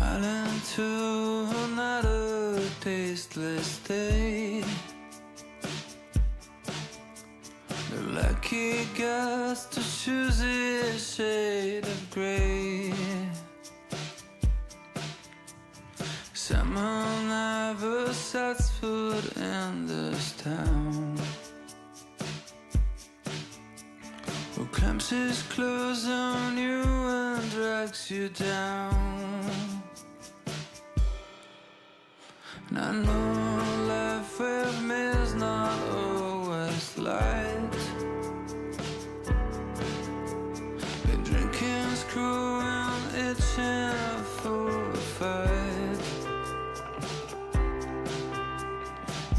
Smiling to another tasteless day. The lucky gets to choose his shade of grey. Summer never sets foot in this town. Who clamps his clothes on you and drags you down. And I know life with me is not always light. Been drinking, screwing, itching for a fight.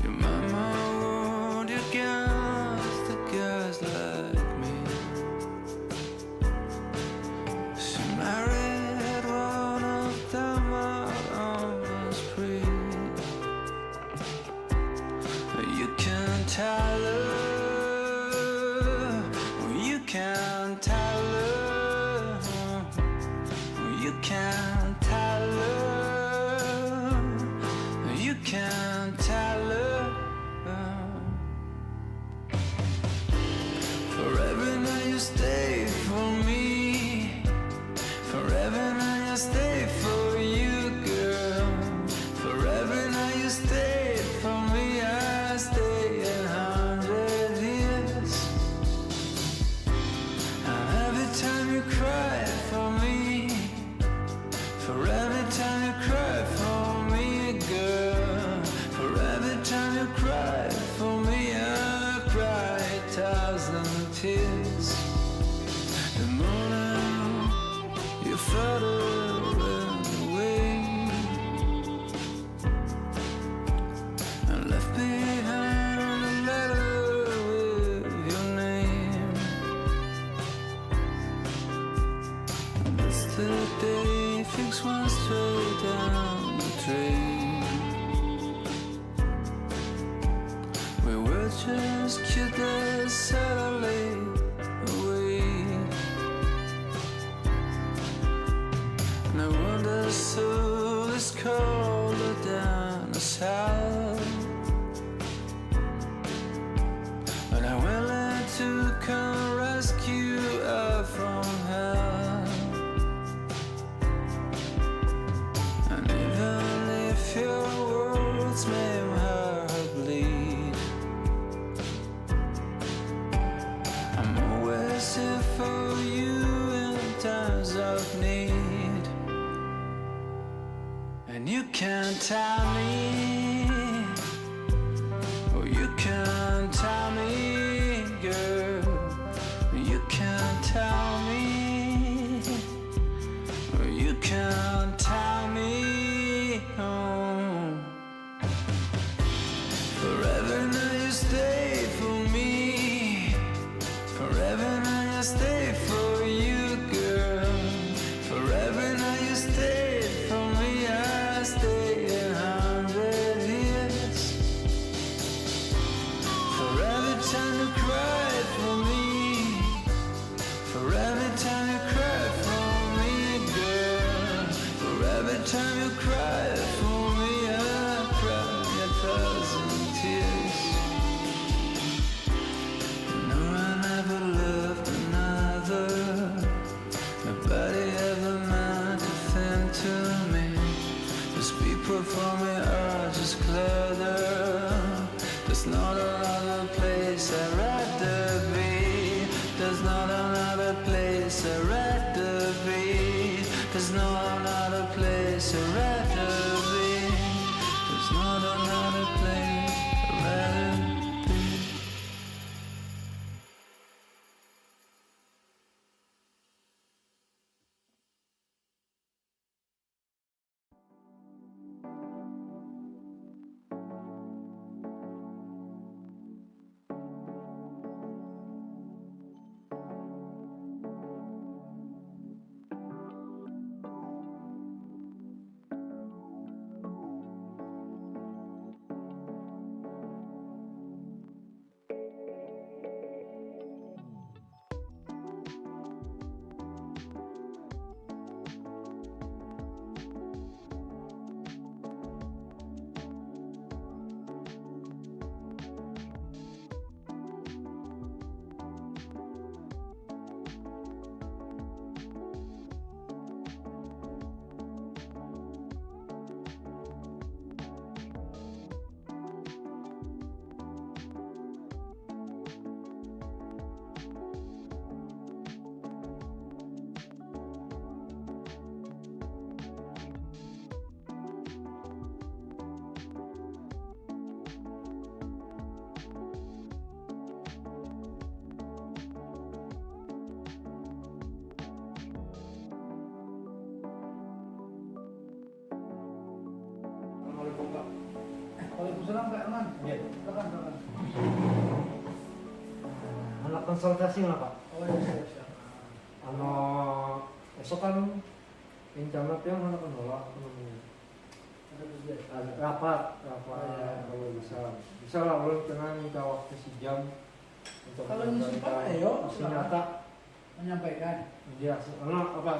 Your mama warned you against the guys like me. She married one of them out on the spree. You can tell her, you can tell her, you can tell her, you can tell her. Forever now you stay for me, forever now you stay for you, girl. Forever now you stay for me, I stay 100 years. And every time you cry for me, for every time you cry for me, girl, for every time you cry for me, I cry 1,000 tears. The morning you felt away and left behind a letter with your name. Yesterday things went straight down the drain. We were just kids that suddenly away. No wonder soul is colder than the south. But I'm willing to come rescue her from hell. And even if your words make my heart bleed, I'm always here for you in times of need. And you can't tell me, oh you can't tell me, girl. You can't tell me, oh you can't tell me, oh. Forever now you stay for me, forever now you stay for you, girl. Forever now you stay for me, I stay 100 years. For every time you cry for me, for every time you cry for me, girl. For every time you cry for me, I cry 1,000 tears. You know I never loved another. Nobody ever meant a thing to me. Those people for me are just clutter. There's not another place I'd rather be. There's not another place I'd rather be. There's not another place I'd rather be. There's not another place I'd rather be. Waalaikumsalam Kak Aman. Iya. Silakan. Anak konsultasi lah Pak. Oh iya, siap. Esok kan rencana yang anak nolak Ada kegiatan. rapat kalau bisa lah ulun kena minta waktu sejam untuk Kalau ngisi Pak, ayo aksi nyata. menyampaikan. Iya,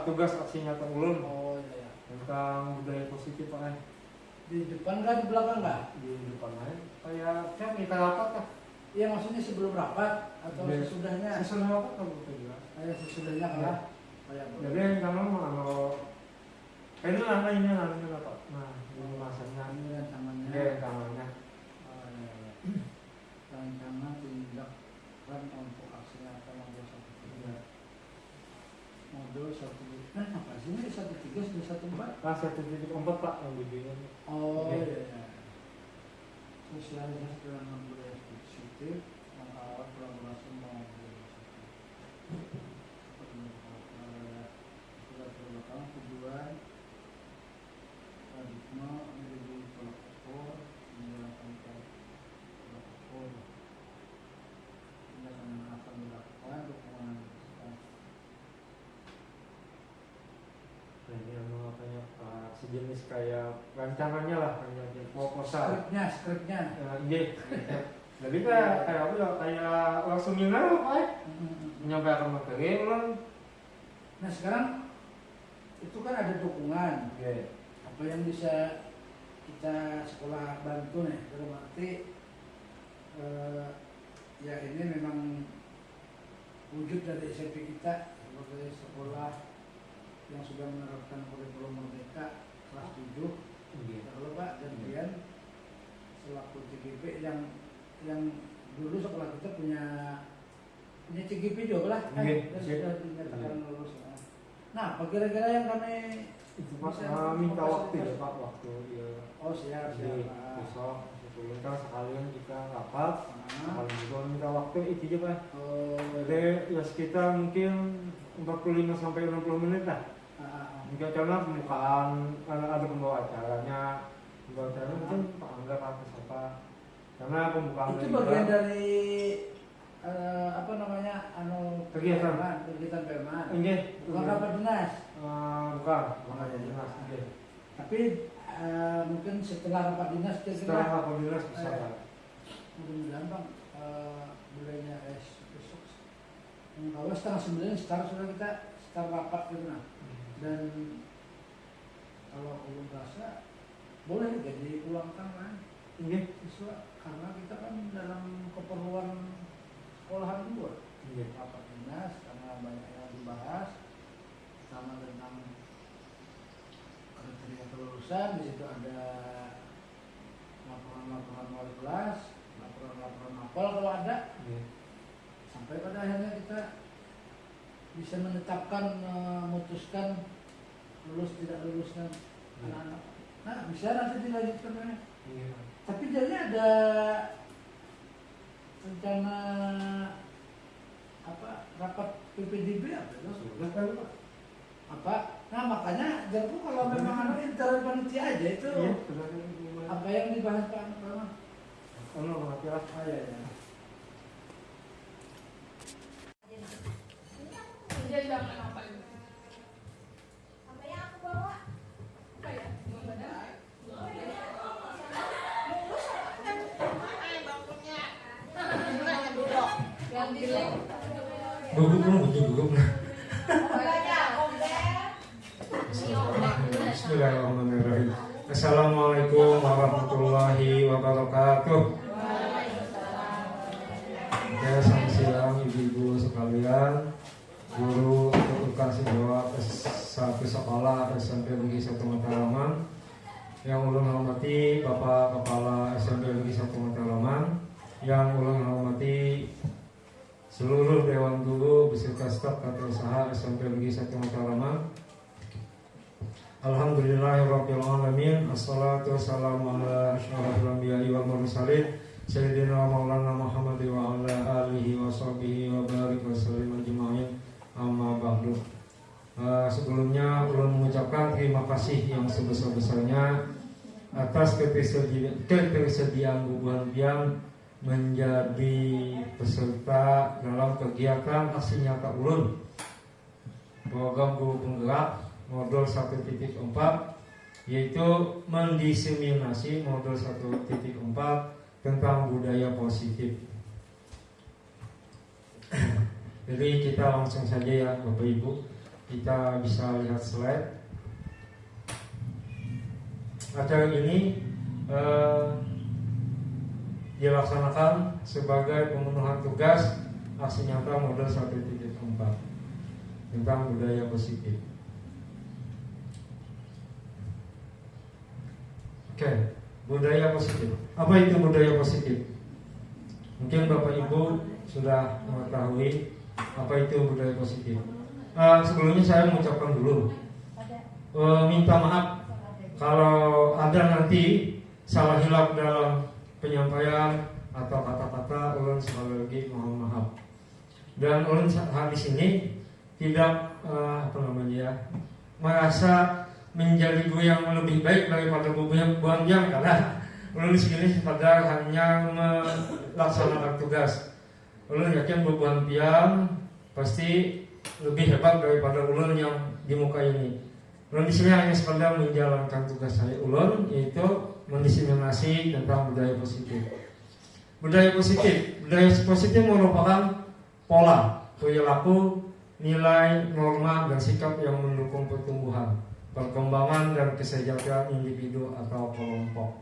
tugas aksi nyata ulun Oh iya. tentang budaya positif Pak. Di depan kah, di belakang kah? Di depan lain kayak kita rapat kah? Iya, maksudnya sebelum rapat atau Iya. sesudahnya? Sesudah rapat kalau kita jelas. Kayak sesudahnya kah? Kayak Jadi kalau ini lah Pak. Nah, ini masanya ini rancangannya. Iya, tangannya. Oh, iya, iya. Rancangan tindakan untuk aksi nyata modul 1.3. Modul 1.3. Apa sih ini 1.3 sudah 1.4? Kelas 1.4 Pak yang bimbingan. Oh Oke. iya. Sosialisasi dalam budaya positif, mengawal kolaborasi membangun budaya positif. Sudah terbelakang tujuan, paradigma menjadi pelopor, menjalankan pelopor. Tindakan yang akan dilakukan dukungan Nah, ini yang makanya sejenis kayak rancangannya lah, rancangan proposal. skripnya. Iya. Jadi kayak apa ya? Kayak langsung seminar Pak. Menyampaikan materi ulang. Nah sekarang itu kan ada dukungan. Iya. Apa yang bisa kita sekolah bantu nih, dalam arti ya ini memang wujud dari SMP kita sebagai sekolah yang sudah menerapkan kurikulum merdeka kelas 7. Iya. Kalau Pak dan Brian selaku CGP yang dulu sekolah kita punya CGP juga lah kan, Iya, dan iya. sudah dinyatakan lulus. Nah, apa kira-kira yang kami Itu Pak bisa minta waktu ya memfasilitasi? Pak, waktu ya. Oh siap. Jadi besok sebelum sekalian kita rapat, kalau juga minta waktu itu aja Pak. Oh, Jadi ya sekitar mungkin 45 sampai 60 menit lah. Mungkin karena pembukaan ada pembawa acaranya, mungkin Pak Angga atau siapa. Karena pembukaan itu bagian dari apa namanya Kegiatan. PMA. Ini Bukan rapat dinas. bukan dinas. Tapi mungkin setelah rapat dinas Setelah kira-kira rapat dinas bisa Pak. mudah-mudahan Bang bulannya besok kalau setengah 9 sekarang sudah kita start rapat gitu nah. Dan kalau belum berasa boleh jadi ulang tahun Ini siswa karena kita kan dalam keperluan sekolahan juga rapat dinas karena banyak yang dibahas sama tentang kriteria kelulusan. Di situ ada laporan-laporan wali kelas, laporan-laporan mapel kalau ada, sampai pada akhirnya kita bisa menetapkan, memutuskan lulus tidak lulusnya anak-anak. Nah bisa nanti dilanjutkan. Tapi jadi ada rencana apa rapat PPDB apa itu? sudah kan Pak. Apa? Nah makanya jadi kalau memang internal panitia aja itu Iya, sudah kan. apa yang dibahas Pak Rahman? Nanti lah. Oh iya ya. Dia jangan apa itu? Apa yang aku bawa? Apa ya? Benar. Yang di Gugup dulu. Bismillahirrahmanirrahim. Assalamualaikum warahmatullahi wabarakatuh. Ya, selamat siang ibu-ibu sekalian, guru tukang sejawat satu sekolah SMP Negeri 1 Mataraman, yang ulun hormati Bapak Kepala SMP Negeri 1 Mataraman, yang ulun hormati seluruh Dewan Guru beserta staf tata usaha SMP Negeri 1 Mataraman. Alhamdulillahirabbil alamin. Assalatu wassalamu ala asyrofil anbiya'i wal mursalin sayyidina maulana Muhammad wa ala alihi wa sahbihi wa barik wa sallim ajma'in. Amma ba'du. Sebelumnya ulun mengucapkan terima kasih yang sebesar-besarnya atas ketersediaan bubuhan pian menjadi peserta dalam kegiatan aksi nyata ulun program guru penggerak modul 1.4, yaitu mendiseminasi modul 1.4 tentang budaya positif. Jadi kita langsung saja ya Bapak Ibu, kita bisa lihat slide. Acara ini dilaksanakan sebagai pemenuhan tugas aksi nyata modul 1.4 tentang budaya positif. Oke, budaya positif. Apa itu budaya positif? Mungkin Bapak Ibu sudah mengetahui apa itu budaya positif. Sebelumnya saya mengucapkan dulu, minta maaf kalau ada nanti salah hilap dalam penyampaian atau kata-kata, ulun sekali lagi mohon maaf. Dan ulun di sini tidak merasa menjadi guru yang lebih baik daripada guru yang buang-buang, karena ulun di sini sekedar hanya melaksanakan tugas. Ulun yakin guru buang-buang pasti lebih hebat daripada ulun yang di muka ini. Ulun di sini hanya sekedar menjalankan tugas saya ulun, yaitu mendiseminasi tentang budaya positif. Budaya positif merupakan pola, perilaku, nilai, norma, dan sikap yang mendukung pertumbuhan, perkembangan, dan kesejahteraan individu atau kelompok.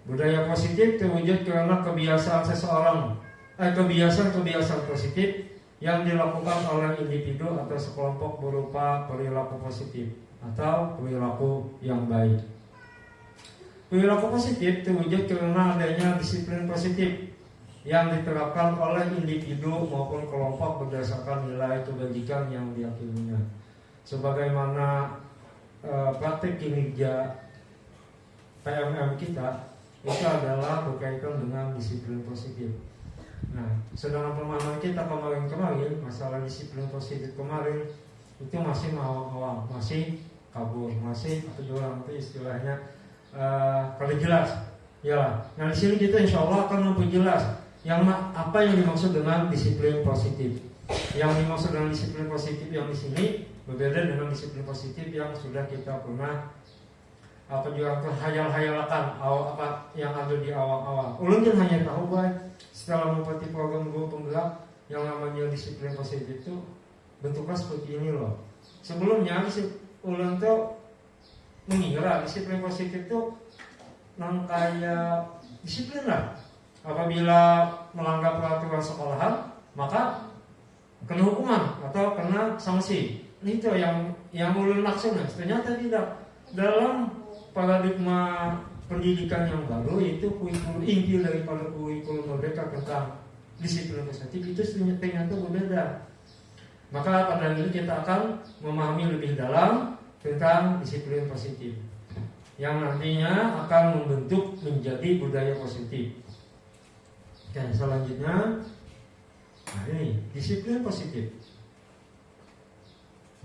Budaya positif terwujud karena kebiasaan positif yang dilakukan oleh individu atau sekelompok berupa perilaku positif atau perilaku yang baik. Perilaku positif terwujud karena adanya disiplin positif yang diterapkan oleh individu maupun kelompok berdasarkan nilai kebajikan yang diyakininya. Sebagaimana praktik kinerja PMM kita itu adalah berkaitan dengan disiplin positif. Nah, sedangkan pemahaman kita kemarin masalah disiplin positif kemarin itu masih awam, masih kabur, masih itu istilahnya kalau jelas, ya. Nah di sini kita insya Allah akan memperjelas apa yang dimaksud dengan disiplin positif. Yang dimaksud dengan disiplin positif yang di sini berbeda dengan disiplin positif yang sudah kita pernah hayal-hayalkan apa yang ada di awal-awal. Ulun kan hanya tahu bahwa setelah mengikuti program guru penggerak yang namanya disiplin positif itu bentuknya seperti ini loh. Sebelumnya ulun tuh mengira disiplin positif itu kayak disiplin lah. Apabila melanggar peraturan sekolahan maka kena hukuman atau kena sanksi. Itu yang ulun laksanakan. Ternyata tidak. Dalam paradigma pendidikan yang baru, itu kurikulum inti daripada kurikulum merdeka tentang disiplin positif itu ternyata berbeda. Maka pada ini kita akan memahami lebih dalam tentang disiplin positif yang nantinya akan membentuk menjadi budaya positif. Oke, selanjutnya, nah ini disiplin positif.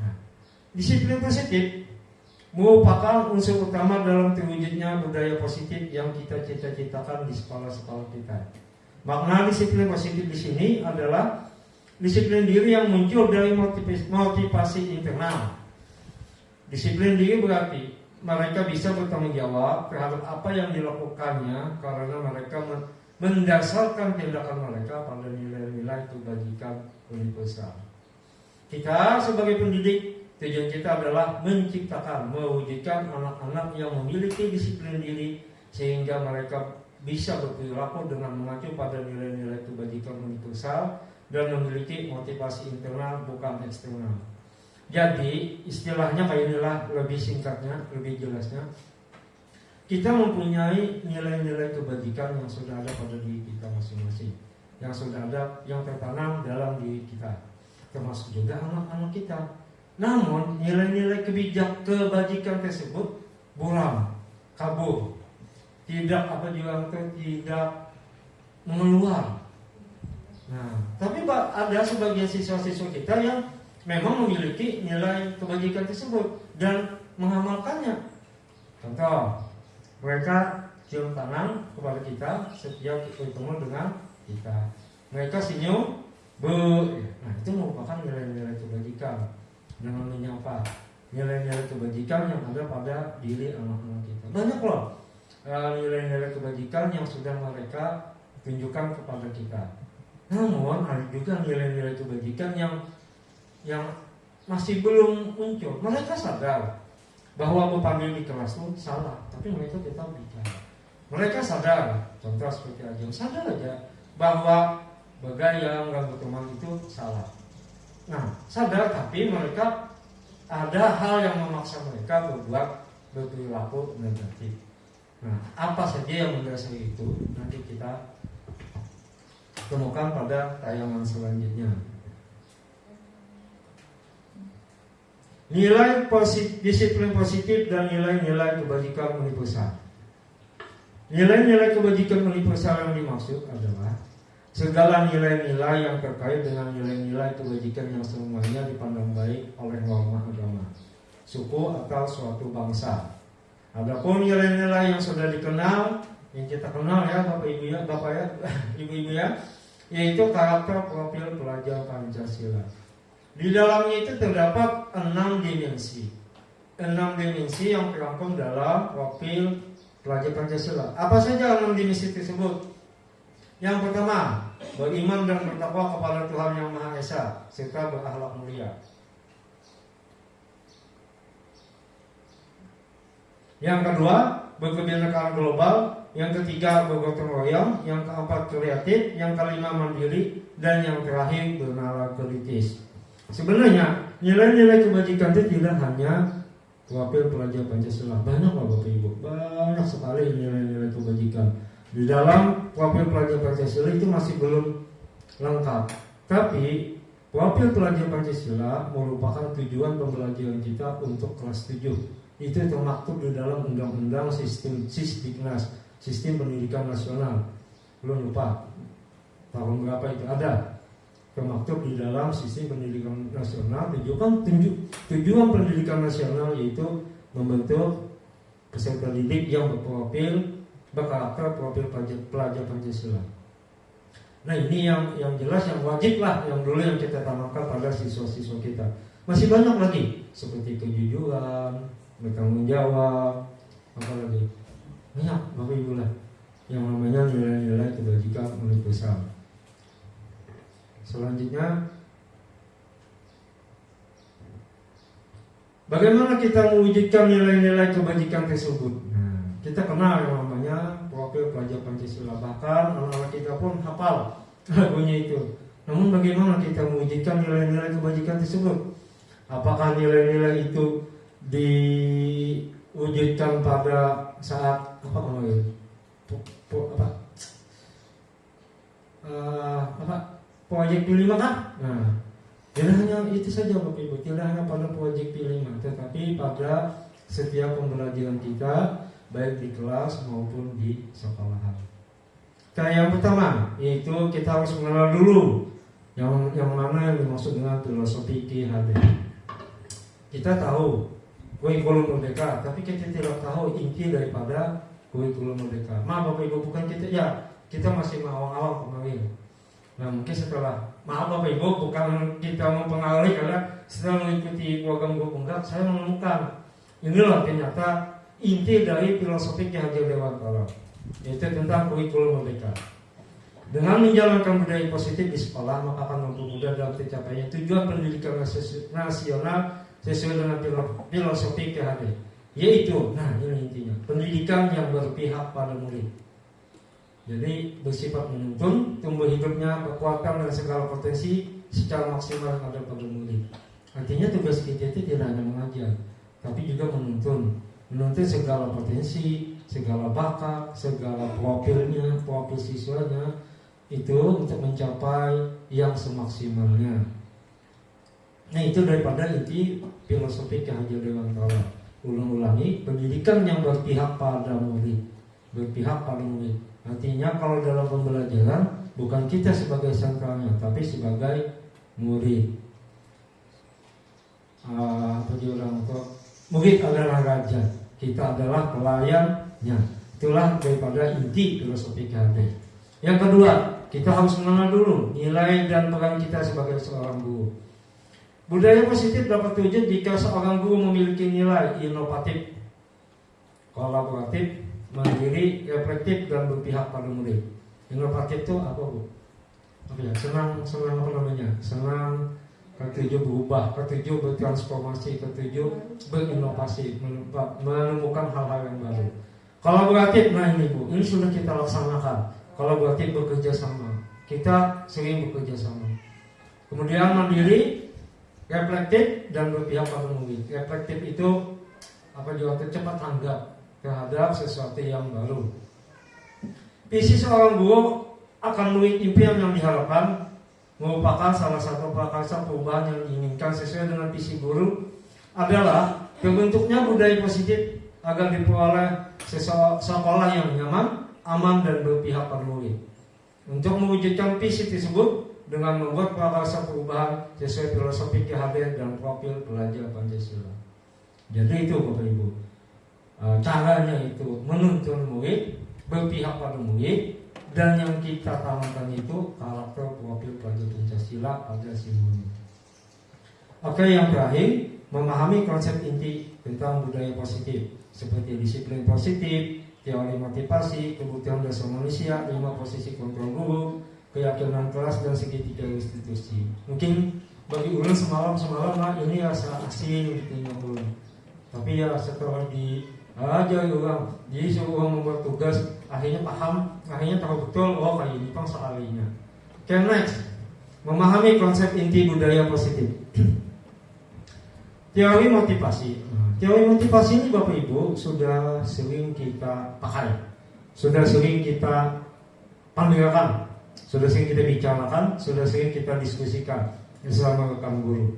Nah, disiplin positif merupakan unsur utama dalam terwujudnya budaya positif yang kita cita-citakan di sekolah-sekolah kita. Makna disiplin positif di sini adalah disiplin diri yang muncul dari motivasi internal. Disiplin diri berarti mereka bisa bertanggung jawab terhadap apa yang dilakukannya karena mereka mendasarkan tindakan mereka pada nilai-nilai kebajikan universal. Kita sebagai pendidik, tujuan kita adalah menciptakan, mewujudkan anak-anak yang memiliki disiplin diri sehingga mereka bisa berperilaku dengan mengacu pada nilai-nilai kebajikan universal dan memiliki motivasi internal bukan eksternal. Jadi istilahnya kayak inilah, lebih singkatnya, lebih jelasnya, kita mempunyai nilai-nilai kebajikan yang sudah ada pada diri kita masing-masing, yang sudah ada, yang tertanam dalam diri kita, termasuk juga anak-anak kita. Namun nilai-nilai kebajikan tersebut buram, kabur, tidak mengeluar. Nah, tapi ada sebagian siswa-siswa kita yang memang memiliki nilai kebajikan tersebut dan mengamalkannya. Contoh, Mereka cium tangan kepada kita setiap bertemu dengan kita. Mereka senyum, nah itu merupakan nilai-nilai kebajikan. Dengan menyapa, nilai-nilai kebajikan yang ada pada diri anak-anak kita. Banyak loh nilai-nilai kebajikan yang sudah mereka tunjukkan kepada kita. Namun ada juga nilai-nilai kebajikan yang masih belum muncul. Mereka sadar bahwa berpanggil di kelas itu salah, tapi mereka tetap bicara. Mereka sadar, contoh seperti Ajeng, sadar aja bahwa bergaya nggak berteman itu salah. Nah, sadar tapi mereka ada hal yang memaksa mereka berperilaku negatif. Nah, apa saja yang mendasari itu nanti kita temukan pada tayangan selanjutnya. Nilai disiplin positif dan nilai-nilai kebajikan universal. Nilai-nilai kebajikan universal yang dimaksud adalah segala nilai-nilai yang terkait dengan nilai-nilai kebajikan yang semuanya dipandang baik oleh norma agama, suku atau suatu bangsa. Adapun nilai-nilai yang sudah dikenal, yang kita kenal ya Bapak Ibu ya, Bapak ya, Ibu-ibu ya, yaitu karakter profil pelajar Pancasila. Di dalamnya itu terdapat 6 dimensi. 6 dimensi yang terangkum dalam profil pelajar Pancasila. Apa saja 6 dimensi tersebut? Yang pertama, beriman dan bertakwa kepada Tuhan Yang Maha Esa serta berakhlak mulia. Yang kedua, berkebinekaan global. Yang ketiga, bergotong royong. Yang keempat, kreatif. Yang kelima, mandiri. Dan yang terakhir, bernalar kritis. Sebenarnya nilai-nilai kebajikan itu tidak hanya profil pelajar Pancasila. Banyak lah Bapak Ibu, banyak sekali nilai-nilai kebajikan. Di dalam profil pelajar Pancasila itu masih belum lengkap. Tapi profil pelajar Pancasila merupakan tujuan pembelajaran kita untuk kelas 7. Itu termaktub di dalam Undang-Undang Sisdiknas, Sistem Pendidikan Nasional. Belum lupa tahun berapa itu ada. Termaktub di dalam Sistem Pendidikan Nasional. Tujuan pendidikan nasional yaitu membentuk peserta didik yang berkarakter profil pelajar Pancasila. Nah ini yang jelas, yang wajib lah, yang dulu yang kita tanamkan pada siswa-siswa kita. Masih banyak lagi seperti kejujuran, bertanggung jawab, apa lagi? Banyak Bapak Ibu lah yang namanya nilai-nilai kebajikan universal. Selanjutnya, bagaimana kita mewujudkan nilai-nilai kebajikan tersebut? Nah, kita kenal yang namanya profil pelajar Pancasila. Bahkan anak-anak kita pun hafal lagunya itu. Namun bagaimana kita mewujudkan nilai-nilai kebajikan tersebut? Apakah nilai-nilai itu diwujudkan pada saat proyek P5 kan? Nah, tidak hanya itu saja Bapak Ibu, tidak hanya pada proyek P5, tetapi pada setiap pembelajaran kita, baik di kelas maupun di sekolahan. Yang pertama, yaitu kita harus mengenal dulu yang mana yang dimaksud dengan filosofi KHD. Kita tahu kurikulum merdeka, tapi kita tidak tahu inti daripada kurikulum merdeka. Maaf Bapak Ibu, bukan kita masih awal-awal kemarin. Nah mungkin setelah, maaf Bapak Ibu, bukan kita mempengaruhi, karena setelah mengikuti program Guru Punggak, saya menemukan inilah ternyata inti dari filosofi Ki Hajar Dewantara, yaitu tentang kurikulum merdeka. Dengan menjalankan budaya positif di sekolah, maka akan mempermudah dalam tercapainya tujuan pendidikan nasional sesuai dengan filosofi Ki Hajar, yaitu, nah ini intinya, pendidikan yang berpihak pada murid. Jadi bersifat menuntun, tumbuh hidupnya, kekuatan dan segala potensi secara maksimal yang ada pada murid. Artinya tugas kita itu tidak hanya mengajar, tapi juga menuntun segala potensi, segala bakat, segala profilnya, profil siswanya itu untuk mencapai yang semaksimalnya. Nah itu daripada inti filosofi Ki Hajar Dewantara. Ulang-ulangi, pendidikan yang berpihak pada murid, berpihak pada murid. Artinya kalau dalam pembelajaran bukan kita sebagai sentralnya, tapi sebagai murid. Murid adalah raja, kita adalah pelayan Ya, itulah daripada inti filosofi KHD. Yang kedua, kita harus mengenal dulu nilai dan peran kita sebagai seorang guru. Budaya positif dapat terwujud jika seorang guru memiliki nilai inovatif, kolaboratif, mandiri, reflektif, dan berpihak pada murid. Inovatif itu apa, Bu? Apa ya? Senang apa namanya? Senang, ketujuh berubah, ketujuh bertransformasi, ketujuh berinovasi, menemukan hal-hal yang baru. Kolaboratif, nah ini Bu, ini sudah kita laksanakan. Kolaboratif, bekerja sama. Kita sering bekerja sama. Kemudian mandiri, reflektif, dan berpihak pada murid. Reflektif itu apa juga cepat tanggap terhadap sesuatu yang baru. Visi seorang guru akan mewujud impian yang diharapkan merupakan salah satu prakarsa perubahan yang diinginkan sesuai dengan visi guru adalah terbentuknya budaya positif agar diperoleh sekolah yang nyaman, aman, dan berpihak pada murid. Untuk mewujudkan visi tersebut dengan membuat prakarsa perubahan sesuai filosofi KHD dan profil pelajar Pancasila. Jadi itu Bapak Ibu, caranya itu menuntun murid, berpihak pada murid, dan yang kita tanamkan itu karakter profil pelajar Pancasila pada si murid. Oke, yang terakhir, memahami konsep inti tentang budaya positif seperti disiplin positif, teori motivasi, kebutuhan dasar manusia, 5 posisi kontrol guru, keyakinan kelas, dan segitiga institusi. Mungkin bagi ulun semalam lah ini rasa asing gitu ulun. Tapi ya setelah diajari orang, jadi suruh orang membuat tugas, akhirnya paham, akhirnya tahu betul, oh kayak ini kan soalnya. Oke, next, memahami konsep inti budaya positif. Teori motivasi. Teori motivasi ini Bapak Ibu sudah sering kita pakai, sudah sering kita panggilkan, sudah sering kita bicarakan, sudah sering kita diskusikan selama rekan guru.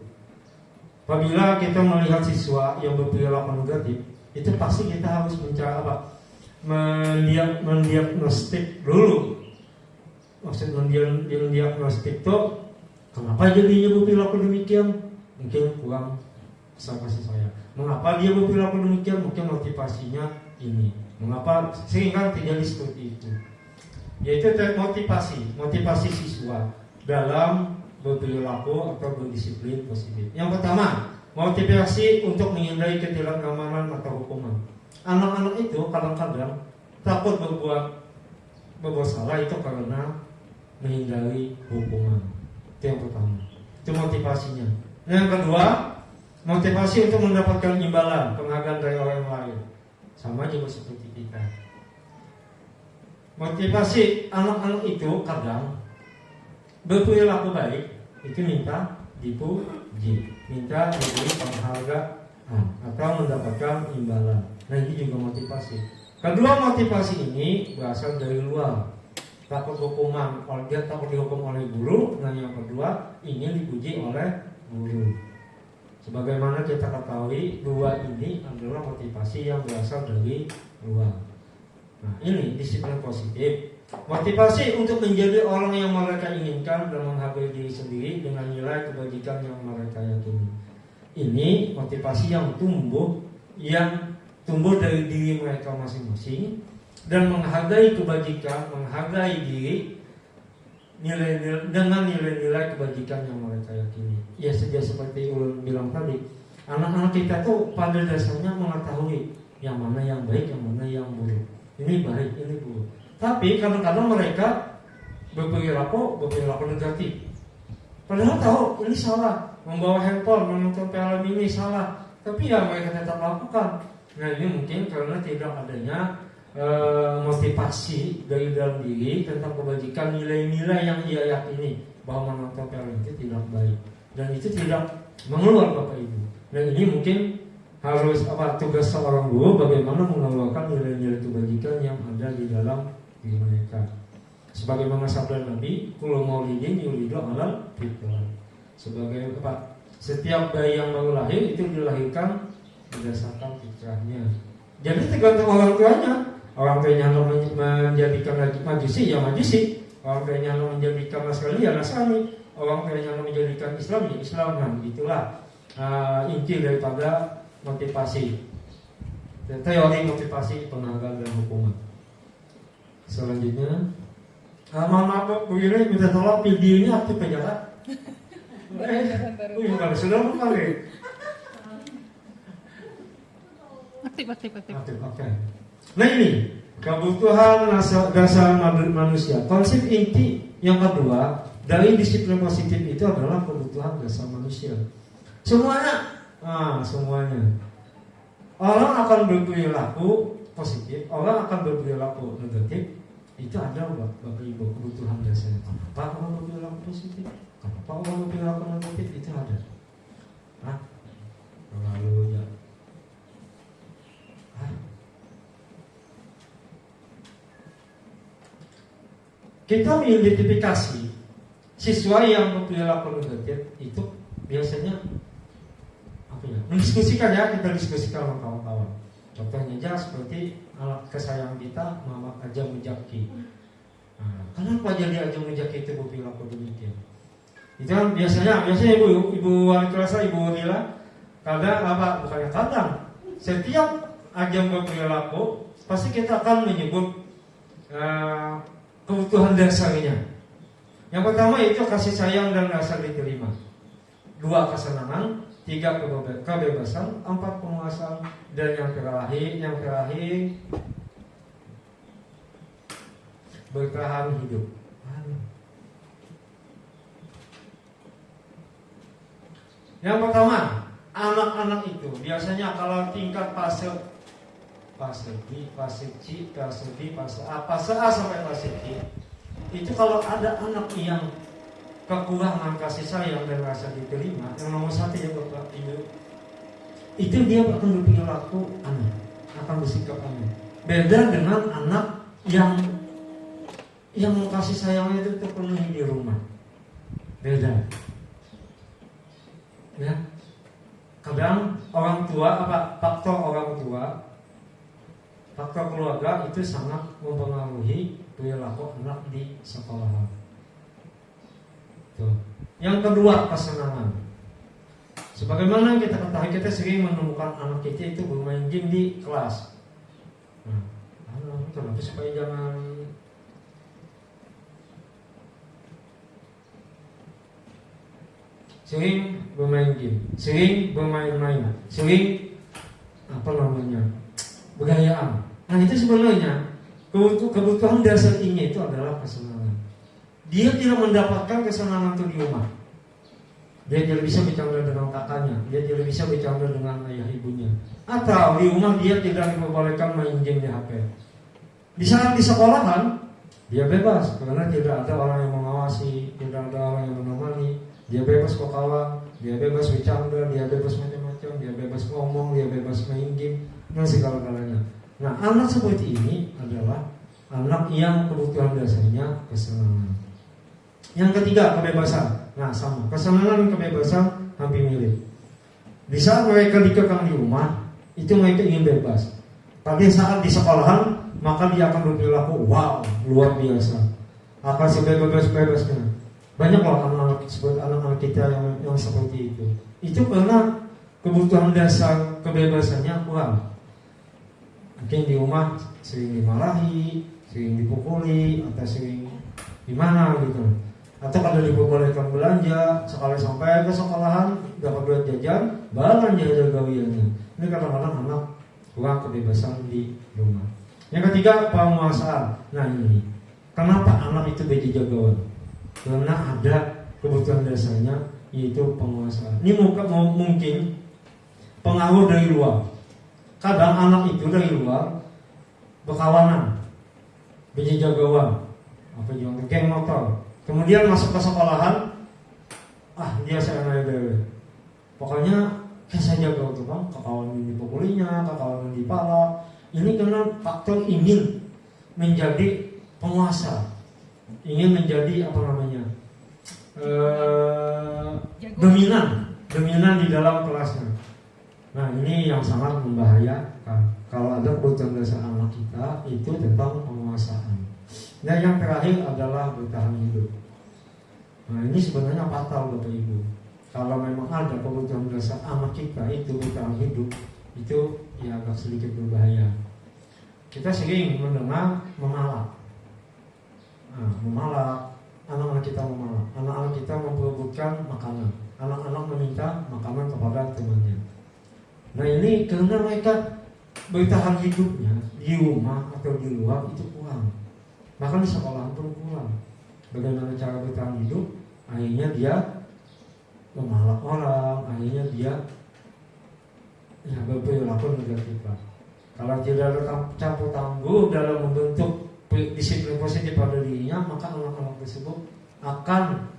Apabila kita melihat siswa yang berperilaku negatif, itu pasti kita harus mencari apa? Mendiagnostik dulu. Maksud mendiagnostik itu kenapa jadinya berperilaku demikian? Mungkin kurang kasih saya. Mengapa dia berperilaku demikian? Mungkin motivasinya ini. Mengapa sehingga terjadi seperti itu? Yaitu motivasi siswa dalam berperilaku atau berdisiplin positif. Yang pertama, motivasi untuk menghindari ketidaknyamanan atau hukuman. Anak-anak itu kadang-kadang takut berbuat salah itu karena menghindari hukuman. Itu yang pertama. Itu motivasinya. Yang kedua, motivasi untuk mendapatkan imbalan, penghargaan dari orang lain. Sama juga seperti kita. Motivasi anak-anak itu kadang berperilaku baik itu minta dipuji, minta diberi penghargaan atau mendapatkan imbalan. Nah ini juga motivasi. Kedua motivasi ini berasal dari luar. Takut hukuman, dia takut dihukum oleh guru. Nah yang kedua ini dipuji oleh guru. Sebagaimana kita ketahui, dua ini adalah motivasi yang berasal dari luar. Nah ini disiplin positif. Motivasi untuk menjadi orang yang mereka inginkan dan menghargai diri sendiri dengan nilai kebajikan yang mereka yakini. Ini motivasi yang tumbuh dari diri mereka masing-masing dan menghargai kebajikan, menghargai diri dengan nilai-nilai kebajikan yang mereka yakini. Ya sejak seperti ulun bilang tadi, anak-anak kita tuh pada dasarnya mengetahui yang mana yang baik, yang mana yang buruk. Ini baik, ini buruk. Tapi kadang-kadang mereka berperilaku negatif. Padahal tahu ini salah, membawa handphone, menonton film ini salah. Tapi ya mereka tetap lakukan. Nah ini mungkin karena tidak adanya motivasi dari dalam diri tentang kebajikan, nilai-nilai yang ia yakini bahwa menonton film itu tidak baik dan itu tidak mengeluarkan Bapak Ibu. Dan ini mungkin harus tugas seorang guru bagaimana mengeluarkan nilai-nilai kebajikan yang ada di dalam diri mereka. Sebagaimana sabda Nabi, kullu maulidin yulidu alal fitrah. Sebagai setiap bayi yang baru lahir itu dilahirkan berdasarkan fitrahnya. Jadi tergantung orang tuanya. Orang tuanya menjadikan majusi ya majusi. Orang tuanya menjadikan Nasrani ya Nasrani. Orang tuanya menjadikan Islam ya Islam. Nah itulah inti daripada motivasi. Teori motivasi, penghargaan, dan hukuman. Selanjutnya, maaf Bu Yuri, minta tolong videonya aktif aja Kak. Bukan, sudah kali. Aktif. Aktif, oke. Nah ini, kebutuhan dasar manusia. Konsep inti yang kedua dari disiplin positif itu adalah kebutuhan dasar manusia. Semuanya. Orang akan berperilaku positif, orang akan berperilaku negatif. Itu ada Bapak Ibu kebutuhan dasarnya. Kenapa orang berperilaku positif? Kenapa orang berperilaku negatif? Itu ada. Lalu ya. Kita mengidentifikasi siswa yang berperilaku negatif itu biasanya mendiskusikan ya, kita diskusikan sama kawan-kawan. Contohnya aja seperti anak kesayangan kita, Mama Aja Mujaki. Kenapa jadi Aja Mujaki itu berperilaku demikian? Itu kan biasanya ibu wali kelas, ibu Nila, kadang setiap Aja berperilaku pasti kita akan menyebut kebutuhan dasarnya. Yang pertama itu kasih sayang dan rasa diterima. 2 kesenangan, 3 kebebasan, 4 penguasaan, dan yang terakhir bertahan hidup. Yang pertama, anak-anak itu biasanya kalau tingkat fase B, fase C, fase B, fase A, fase A sampai fase C, itu kalau ada anak yang kekurangan kasih sayang dan rasa diterima, yang nomor 1 ya Bapak Ibu, itu dia akan berperilaku aneh, akan bersikap aneh. Beda dengan anak yang kasih sayangnya itu terpenuhi di rumah. Beda. Ya. Kadang orang tua faktor orang tua, faktor keluarga itu sangat mempengaruhi perilaku anak di sekolah. Yang kedua, kesenangan. Sebagaimana kita ketahui, kita sering menemukan anak kita itu bermain game di kelas. Kenapa supaya jangan sering bermain game, sering bermain-main, sering bergayaan. Nah itu sebenarnya kebutuhan dasar ini itu adalah kesenangan. Dia tidak mendapatkan kesenangan itu di rumah. Dia tidak bisa bercanda dengan kakaknya, dia tidak bisa bercanda dengan ayah ibunya. Atau di rumah dia tidak diperbolehkan main game di HP. Di saat di sekolahan dia bebas karena tidak ada orang yang mengawasi, tidak ada orang yang menemani. Dia bebas ke kawan, dia bebas bercanda, dia bebas macam-macam, dia bebas ngomong, dia bebas main game dan segala-galanya. Nah, anak seperti ini adalah anak yang kebutuhan dasarnya kesenangan. Yang ketiga, kebebasan. Nah, sama. Kesenangan dan kebebasan hampir mirip. Di saat mereka dikekang di rumah, itu mereka ingin bebas. Tapi saat di sekolahan, maka dia akan berperilaku wow, luar biasa. Akan sebebas-bebasnya. Banyak loh anak-anak kita yang seperti itu. Itu karena kebutuhan dasar kebebasannya kurang. Mungkin di rumah sering dimarahi, sering dipukuli, atau sering gimana gitu. Atau kalau diperbolehkan belanja, sekali sampai ke sekolahan dapat duit jajan, balan jajan gawiannya. Ini kadang-kadang anak kurang kebebasan di rumah. Yang ketiga, penguasaan. Nah ini, kenapa anak itu berjagawan? Karena ada kebutuhan dasarnya, yaitu penguasaan. Ini mungkin pengaruh dari luar. Kadang anak itu dari luar berkawanan, berjagawan, geng motor. Kemudian masuk ke sekolahan, dia saya naik. Pokoknya saya jaga tuh bang, kekawanan dipukulinya, kekawanan dipala. Ini karena faktor ingin menjadi penguasa, ingin menjadi dominan di dalam kelasnya. Nah ini yang sangat membahayakan. Kalau ada kebutuhan dasar anak kita itu tentang penguasaan. Dan yang terakhir adalah bertahan hidup. Nah ini sebenarnya fatal Bapak Ibu. Kalau memang ada kebutuhan dasar anak kita itu bertahan hidup, itu ya agak sedikit berbahaya. Kita sering mendengar memalak. Memalak, anak-anak kita memalak, anak-anak kita memperebutkan makanan, anak-anak meminta makanan kepada temannya. Nah ini karena mereka bertahan hidupnya di rumah atau di luar itu kurang, bahkan di sekolah pun kurang. Bagaimana cara bertahan hidup? Akhirnya dia memalak orang, akhirnya dia berperilaku negatif. Kalau tidak ada campur tangan dalam membentuk disiplin positif pada dirinya, maka anak-anak tersebut akan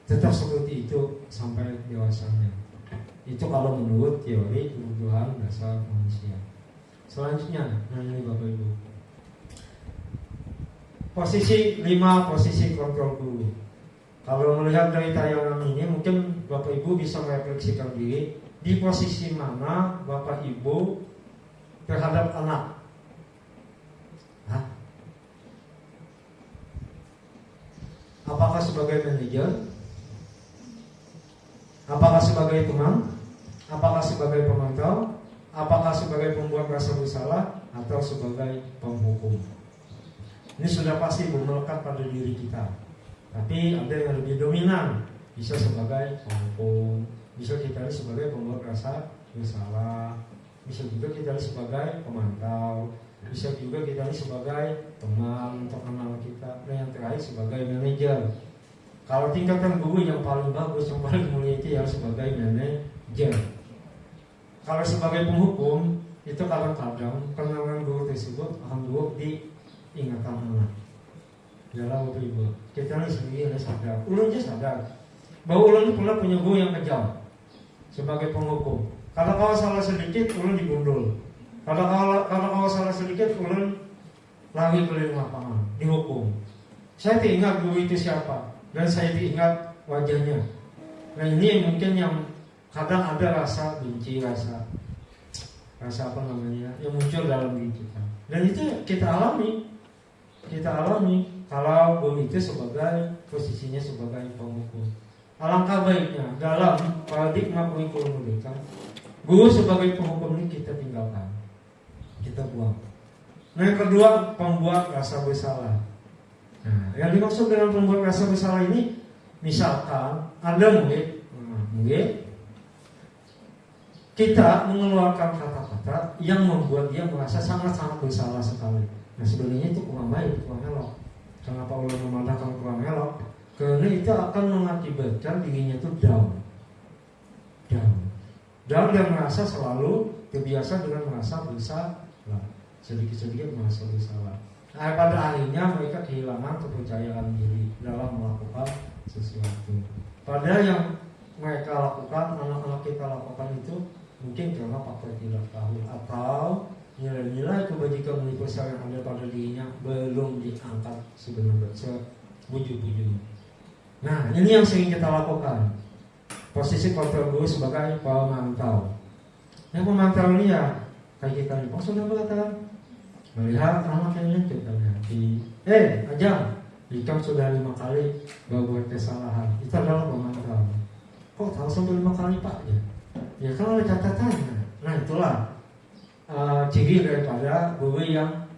tetap seperti itu sampai dewasanya. Itu kalau menurut teori kebutuhan dasar manusia. Selanjutnya, ini Bapak Ibu, posisi 5, posisi kontrol guru. Kalau melihat dari tayangan ini, mungkin Bapak Ibu bisa merefleksikan diri di posisi mana Bapak Ibu terhadap anak. Apakah sebagai manajer? Apakah sebagai teman? Apakah sebagai pemantau? Apakah sebagai pembuat rasa bersalah? Atau sebagai penghukum? Ini sudah pasti melekat pada diri kita. Tapi ada yang lebih dominan, bisa sebagai penghukum, bisa kita lihat sebagai pembuat rasa bersalah, bisa juga kita lihat sebagai pemantau, bisa juga kita lihat sebagai teman untuk anak kita, dan yang terakhir sebagai manajer. Kalau tingkatan guru yang paling bagus, yang paling mulia itu ya sebagai manajer. Kalau sebagai penghukum, itu kadang-kadang kenangan guru tersebut akan buruk di ingatan anak. Yalah Bapak Ibu, kita ini sendiri harus sadar, ulun aja sadar bahwa ulun pernah punya guru yang kejam sebagai penghukum. Kalau salah sedikit, ulun digundul. Kalau salah sedikit, ulun lari keliling lapangan, dihukum. Saya tidak ingat guru itu siapa, dan saya tidak ingat wajahnya. Nah ini mungkin yang kadang ada rasa benci, rasa apa namanya, yang muncul dalam diri kita. Dan itu kita alami. Kalau guru itu sebagai posisinya sebagai penghukum. Alangkah baiknya dalam paradigma kurikulum merdeka, guru sebagai penghukum ini kita tinggalkan, kita buang. Nah yang kedua, pembuat rasa bersalah. Nah, yang dimaksud dengan pembuat rasa bersalah ini, misalkan ada murid kita mengeluarkan kata-kata yang membuat dia merasa sangat-sangat bersalah sekali. Nah sebenarnya itu kurang baik, kurang elok. Kenapa Allah memandangkan kurang elok? Karena itu akan mengakibatkan dirinya itu down dan merasa selalu terbiasa dengan merasa bersalah, sedikit-sedikit merasa bersalah. Nah, pada akhirnya mereka kehilangan kepercayaan diri dalam melakukan sesuatu. Padahal yang mereka lakukan, anak-anak kita lakukan itu mungkin karena faktor tidak tahu atau nilai-nilai kebajikan universal yang ada pada dirinya belum diangkat sebenarnya sebujur-bujurnya. Nah ini yang sering kita lakukan. Posisi kontrol guru sebagai pemantau. Yang pemantau ini ya kayak kita nih, sudah berkata melihat anak yang lanjut Ajam, Ikam sudah 5 kali berbuat kesalahan. Itu adalah pemantau. Kok tahu sampai 5 kali Pak ya? Ya kan ada catatannya. Nah itulah ciri daripada guru yang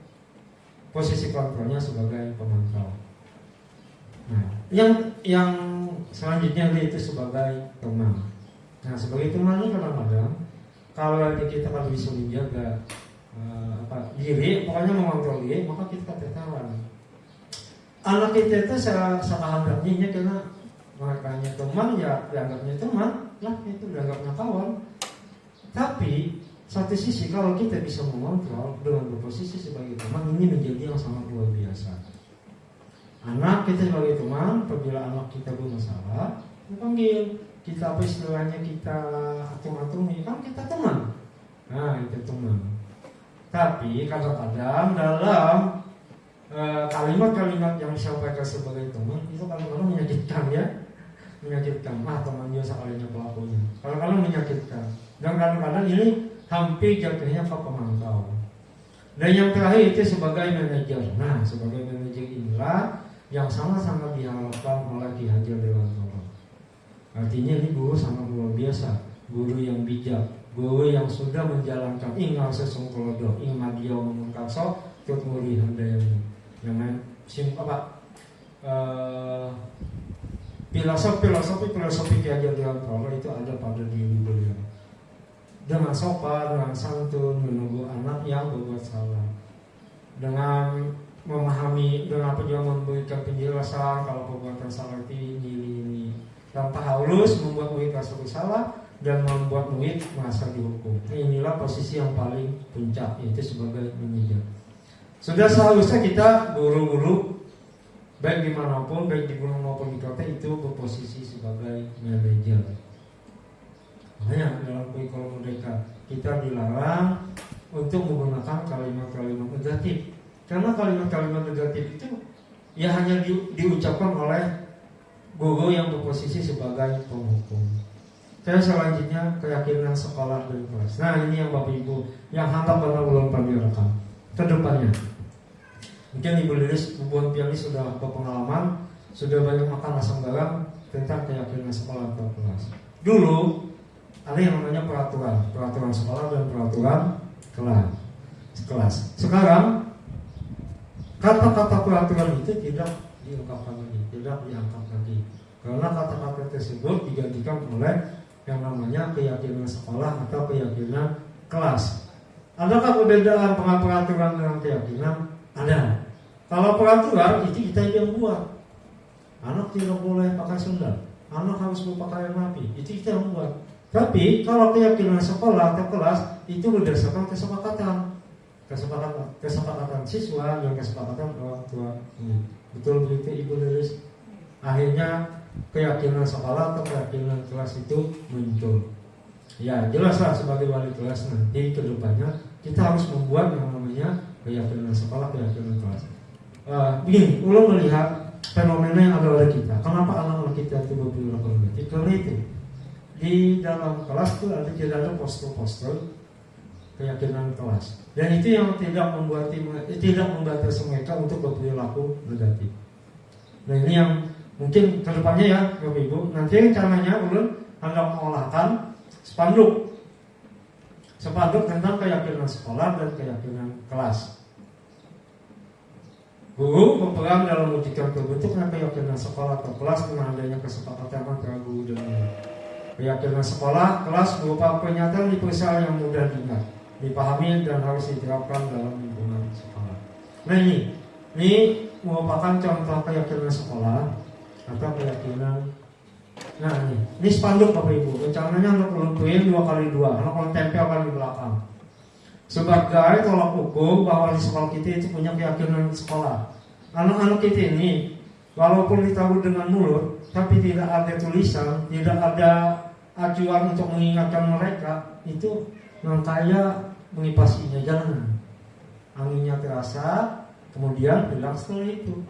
posisi kontrolnya sebagai pemantau. Nah, yang selanjutnya itu sebagai teman. Nah, sebagai teman ini kadang-kadang kalau kita kan bisa menjaga diri, pokoknya mengontrol diri, maka kita tertawan. Anak kita itu sekehendaknya karena makanya teman ya dianggapnya teman, lah itu dianggapnya kawan. Tapi satu sisi kalau kita bisa mengontrol dengan berposisi sebagai teman, ini menjadi yang sangat luar biasa. Anak kita sebagai teman, apabila anak kita bermasalah, panggil kita, apa istilahnya, kita atung-atungi, kan kita teman. Nah itu teman. Tapi kadang-kadang dalam kalimat-kalimat yang disampaikan sebagai teman itu kadang-kadang menyakitkan ya, menyakitkan. Teman dia sekalinya pelakunya, kadang-kadang menyakitkan. Dan kadang-kadang ini hampir jatuhnya ke pemantau. Dan yang terakhir itu sebagai manajer. Nah, sebagai manajer inilah yang sangat-sangat diharapkan oleh Ki Hajar Dewantoro. Artinya ini guru sangat luar biasa, guru yang bijak, guru yang sudah menjalankan ingal sesungguhnya ingmadio mengungkapso tut muri handayani namanya filosofi keagamaan Paula itu ada pada diri beliau dengan sopan, dengan santun, menunggu anak yang berbuat salah, dengan memahami, dengan memberikan penjelasan kalau perbuatan salah itu ini tanpa halus membuat murid merasa bersalah dan membuat murid merasa dihukum. Inilah posisi yang paling puncak, yaitu sebagai manajer. Sudah seharusnya kita guru-guru baik dimanapun, baik di gunung maupun di kota itu berposisi sebagai manajer. Makanya dalam kurikulum Merdeka kita dilarang untuk menggunakan kalimat-kalimat negatif, karena kalimat-kalimat negatif itu ya hanya diucapkan oleh guru yang berposisi sebagai penghukum. Selanjutnya keyakinan sekolah dan kelas. Nah ini yang Bapak Ibu yang hantar pada bulan direkam ke depannya. Mungkin Ibu Lilis, Ibu Pianis sudah berpengalaman, sudah banyak makan asam garam tentang keyakinan sekolah atau kelas. Dulu ada yang namanya peraturan sekolah dan peraturan kelas. Sekarang kata-kata peraturan itu tidak diungkapkan lagi, tidak diangkat lagi, karena kata-kata tersebut digantikan oleh yang namanya keyakinan sekolah atau keyakinan kelas. Adakah perbedaan peraturan dengan keyakinan? Ada. Kalau peraturan itu kita yang buat. Anak tidak boleh pakai sendal, anak harus berpakaian rapi, itu kita yang buat. Tapi kalau keyakinan sekolah atau kelas itu berdasarkan kesepakatan siswa dan kesepakatan orang tua. Betul begitu Ibu Lilis. Akhirnya keyakinan sekolah atau keyakinan kelas itu muncul. Ya jelaslah sebagai wali kelas nanti ke depannya kita harus membuat yang namanya keyakinan sekolah, keyakinan kelas. Begini, ulun melihat fenomena yang ada pada kita. Kenapa anak-anak kita itu berperilaku negatif? Karena itu di dalam kelas itu tidak ada poster-poster keyakinan kelas, dan itu yang tidak membatasi mereka untuk berperilaku negatif. Nah ini yang mungkin kedepannya ya Bapak Ibu, nanti rencananya ulun hendak mengolahkan spanduk tentang keyakinan sekolah dan keyakinan kelas. Guru berperan dalam mewujudkan terbentuknya keyakinan sekolah atau kelas dengan adanya kesepakatan antara guru dan murid. Keyakinan sekolah, kelas berupa pernyataan universal yang mudah diingat, dipahami dan harus diterapkan dalam lingkungan sekolah. Nah ini merupakan contoh keyakinan sekolah atau keyakinan. Nah ini spanduk Bapak Ibu. Rencananya anak ulun print 2x2, anak ulun tempelkan di belakang. Sebagai tolak ukur bahwa di sekolah kita itu punya keyakinan sekolah. Anak-anak kita ini walaupun ditaruh dengan mulut, tapi tidak ada tulisan, tidak ada acuan untuk mengingatkan mereka, itu kayak mengipasinya jalan. Anginnya terasa, kemudian hilang setelah itu.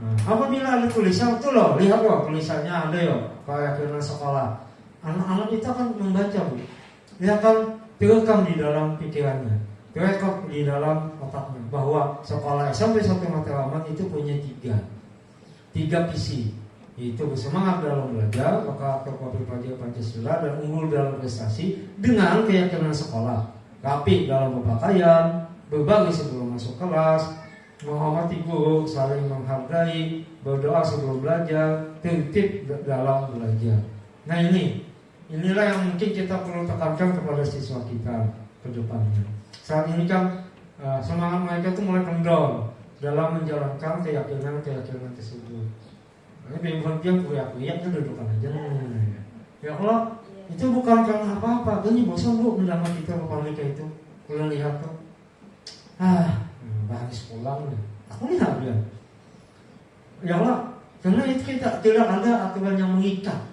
Nah, apabila ada tulisan itu loh, lihat loh tulisannya ada ya, keyakinan sekolah. Anak-anak kita akan membaca Bu. Dia akan terekam di dalam pikirannya, terekam di dalam otaknya bahwa sekolah SMP 1 Matraman itu punya tiga visi, yaitu bersemangat dalam belajar, maka terpapar pelajar Pancasila dan unggul dalam prestasi dengan keyakinan sekolah, rapi dalam berpakaian, berbagi sebelum masuk kelas, menghormati guru, saling menghargai, berdoa sebelum belajar, tertib dalam belajar. Nah inilah yang mungkin kita perlu tekankan kepada siswa kita ke depannya. Saat ini kan semangat mereka itu mulai kendor dalam menjalankan keyakinan tersebut. Ini bimbang-bimbang kuyak-kuyak itu dudukan aja. Ya Allah, itu bukan karena apa-apa. Gini bosan Bu mendengar kita berpanika itu. Kuliah lihat tuh. Bahas pulang nih. Aku lihat dia. Ya Allah, karena itu kita tidak ada aturan yang mengikat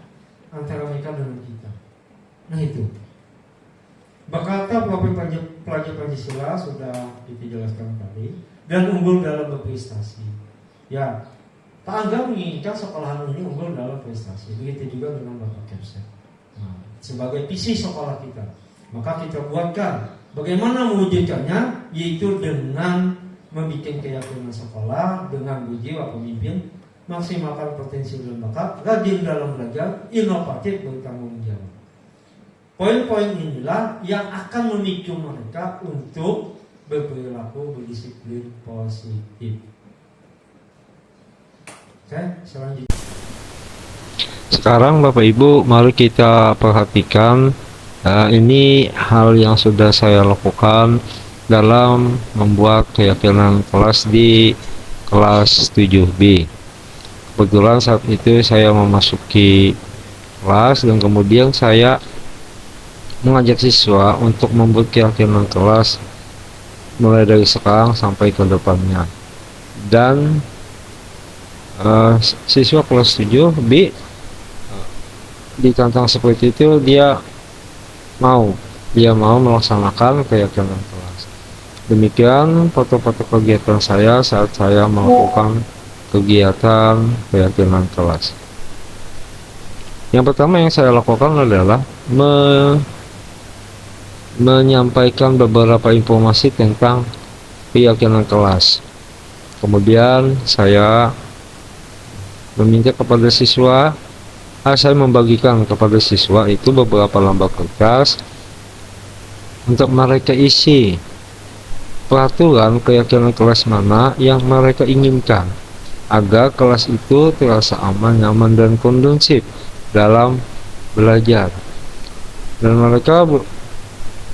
antara mereka dengan kita. Nah itu. Berkata pelajar Pancasila sudah dijelaskan tadi dan unggul dalam berprestasi. Ya, Pak Angga menginginkan sekolahan ini unggul dalam prestasi. Begitu juga dengan Bapak Kepsek. Nah, sebagai visi sekolah kita, maka kita buatkan bagaimana mewujudkannya, yaitu dengan membuat keyakinan sekolah, dengan berjiwa pemimpin, maksimalkan potensi dan bakat, rajin dalam belajar, inovatif bertanggung jawab. Poin-poin inilah yang akan memicu mereka untuk berperilaku berdisiplin positif. Oke, selanjutnya. Sekarang Bapak Ibu, mari kita perhatikan ini hal yang sudah saya lakukan dalam membuat keyakinan kelas di kelas 7B. Kebetulan saat itu saya memasuki kelas dan kemudian saya mengajak siswa untuk membuat keyakinan kelas mulai dari sekarang sampai ke depannya. Dan siswa kelas 7B ditantang seperti itu, dia mau melaksanakan keyakinan kelas. Demikian foto-foto kegiatan saya saat saya melakukan kegiatan keyakinan kelas. Yang pertama yang saya lakukan adalah menyampaikan beberapa informasi tentang keyakinan kelas. Kemudian saya meminta kepada siswa, saya membagikan kepada siswa itu beberapa lembar kertas untuk mereka isi peraturan keyakinan kelas mana yang mereka inginkan agar kelas itu terasa aman, nyaman, dan kondusif dalam belajar. Dan mereka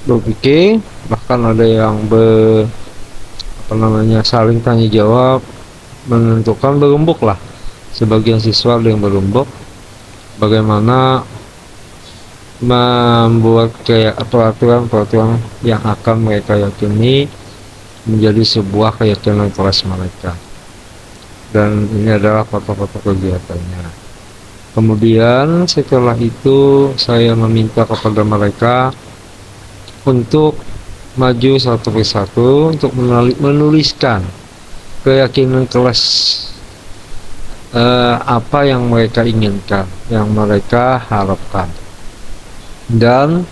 berpikir, bahkan ada yang saling tanya jawab, menentukan berembuk lah. Sebagian siswa ada yang berembuk bagaimana membuat kayak peraturan yang akan mereka yakini menjadi sebuah keyakinan kelas mereka. Dan ini adalah foto-foto kegiatannya. Kemudian setelah itu saya meminta kepada mereka untuk maju satu persatu untuk menuliskan keyakinan kelas apa yang mereka inginkan, yang mereka harapkan, dan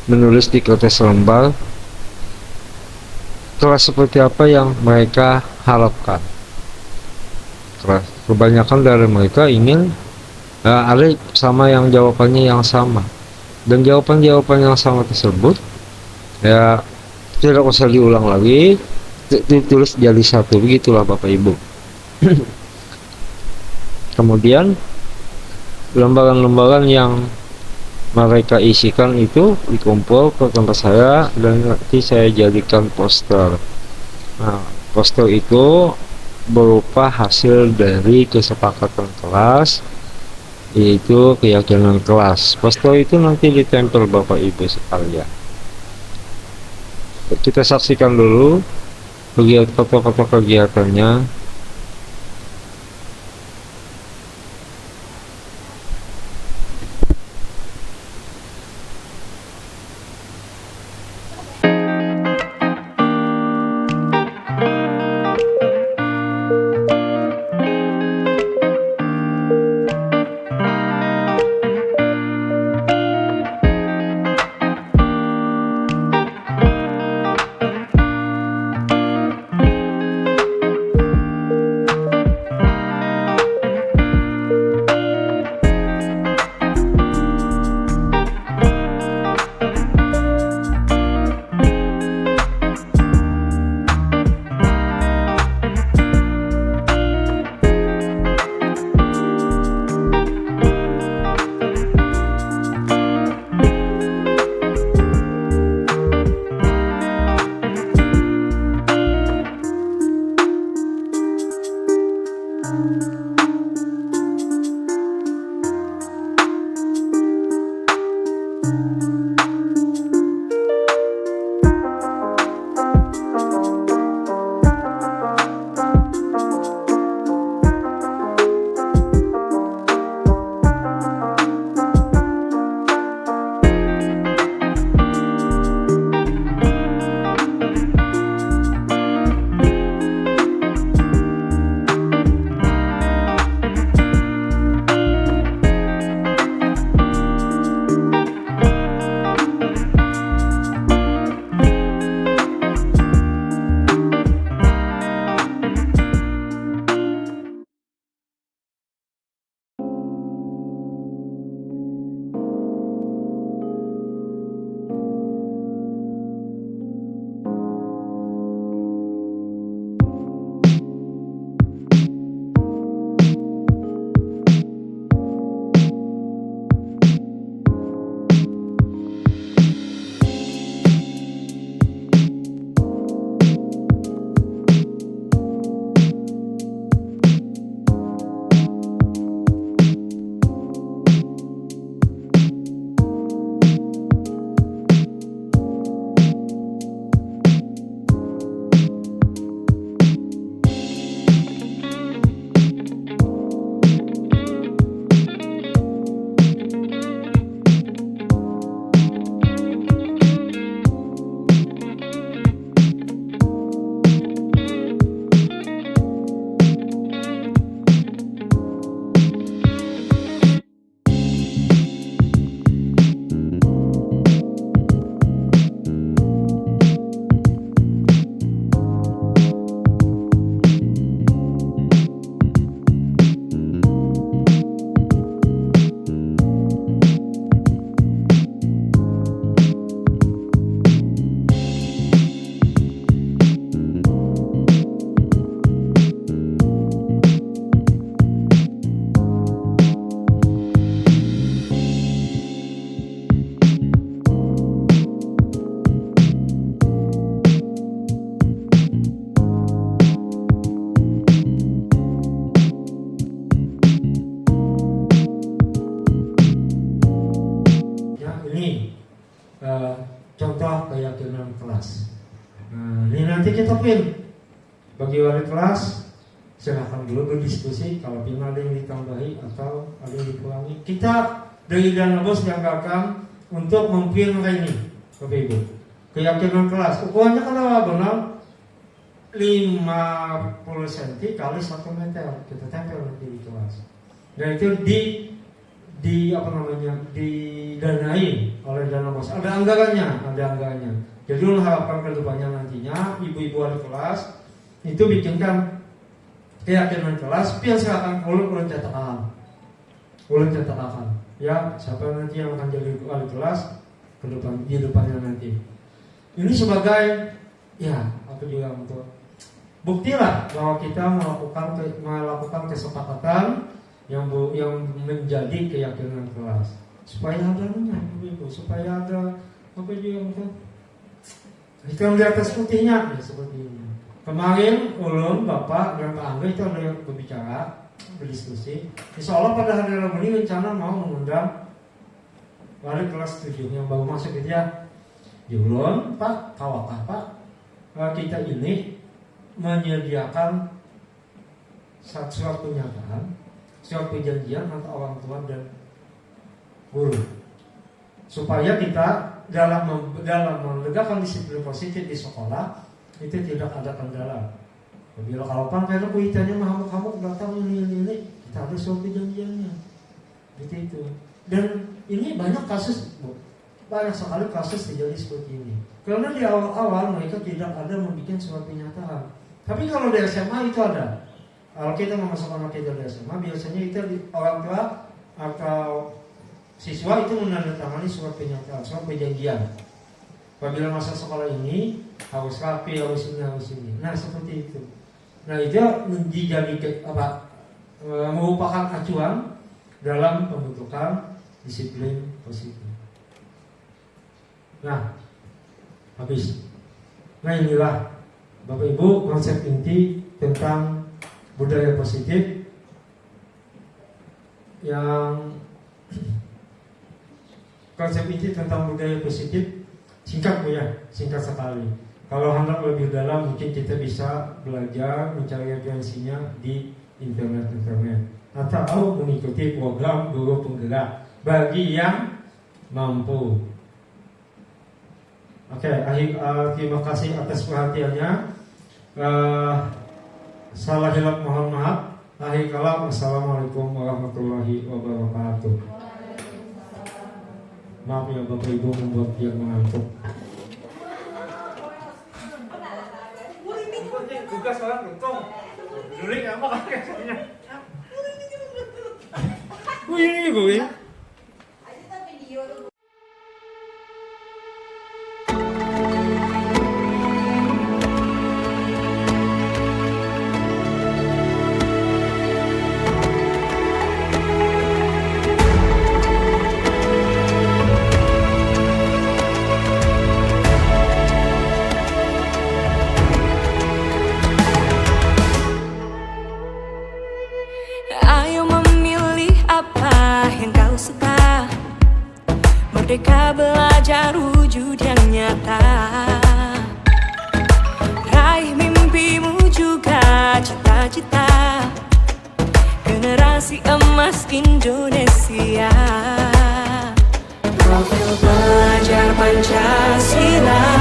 menulis di kertas lembar kelas seperti apa yang mereka harapkan. Kebanyakan dari mereka ingin ada sama yang jawabannya yang sama, dan jawaban yang sama tersebut ya tidak usah diulang lagi, ditulis jadi satu, begitulah Bapak Ibu. Kemudian lembaran-lembaran yang mereka isikan itu dikumpul ke tempat saya dan nanti saya jadikan poster. Nah, poster itu berupa hasil dari kesepakatan kelas, yaitu keyakinan kelas. Poster itu nanti ditempel Bapak Ibu sekalian. Kita saksikan dulu foto-foto kegiatannya. nanti kita pin. Bagi wali kelas, silahkan dulu berdiskusi. Kalau pin ada yang ditambahi atau ada yang dikurangi, kita dari dana bos dianggarkan untuk mempin ini, Bapak Ibu. Keyakinan kelas, ukurannya kan benar 50 cm kali 1 meter, kita tempel nanti di kelas. Dan itu didanai oleh dana bos. Ada anggarannya. Jadi harapkan kedepannya nantinya ibu-ibu wali kelas itu bikinkan keyakinan kelas, pian silakan ulun cetakan. Ya, siapa nanti yang akan jadi wali kelas di depannya nanti. Ini sebagai untuk bukti lah bahwa kita melakukan kesepakatan yang menjadi keyakinan kelas, supaya ada Ibu, supaya ada hitam di atas putihnya, ya seperti ini. Kemarin ulun, Bapak dan Pak Angga itu ada yang berbicara, berdiskusi. Insya Allah pada hari Rabu ini rencana mau mengundang wali kelas 7 yang baru masuk gitu ya. Ulun, Pak, kawakah Pak, kita ini menyediakan surat pernyataan, surat perjanjian antara orang tua dan guru, supaya kita dalam menegakkan disiplin positif di sekolah itu tidak ada kendala. Bila kalau karena kuitannya kamu datang ini kita ada surat perjanjiannya, itu. Dan ini banyak sekali kasus terjadi seperti ini. Karena di awal-awal mereka tidak ada membuat surat pernyataan. Tapi kalau di SMA itu ada. Kalau kita memasukkan anak kita di SMA, biasanya itu orang tua atau siswa itu menandatangani surat pernyataan, surat perjanjian. Apabila masa sekolah ini harus rapi, harus ini. Nah seperti itu. Nah itu merupakan acuan dalam pembentukan disiplin positif. Nah habis. Nah inilah Bapak Ibu konsep inti tentang budaya positif yang konsep inti tentang budaya positif singkat Bu ya, singkat sekali. Kalau hendak lebih dalam mungkin kita bisa belajar mencari referensinya di internet atau mengikuti program guru penggerak bagi yang mampu. Oke, terima kasih atas perhatiannya. Salah hilap mohon maaf. Akhir kalam, assalamualaikum warahmatullahi wabarakatuh. Maaf ya Bapak Ibu membuat dia mengantuk. Tugas orang untung. Julik apa kakeknya? Ini Bu. Ayo memilih apa yang kau suka. Merdeka belajar wujud yang nyata. Raih mimpimu juga cita-cita. Generasi emas Indonesia. Profil pelajar Pancasila.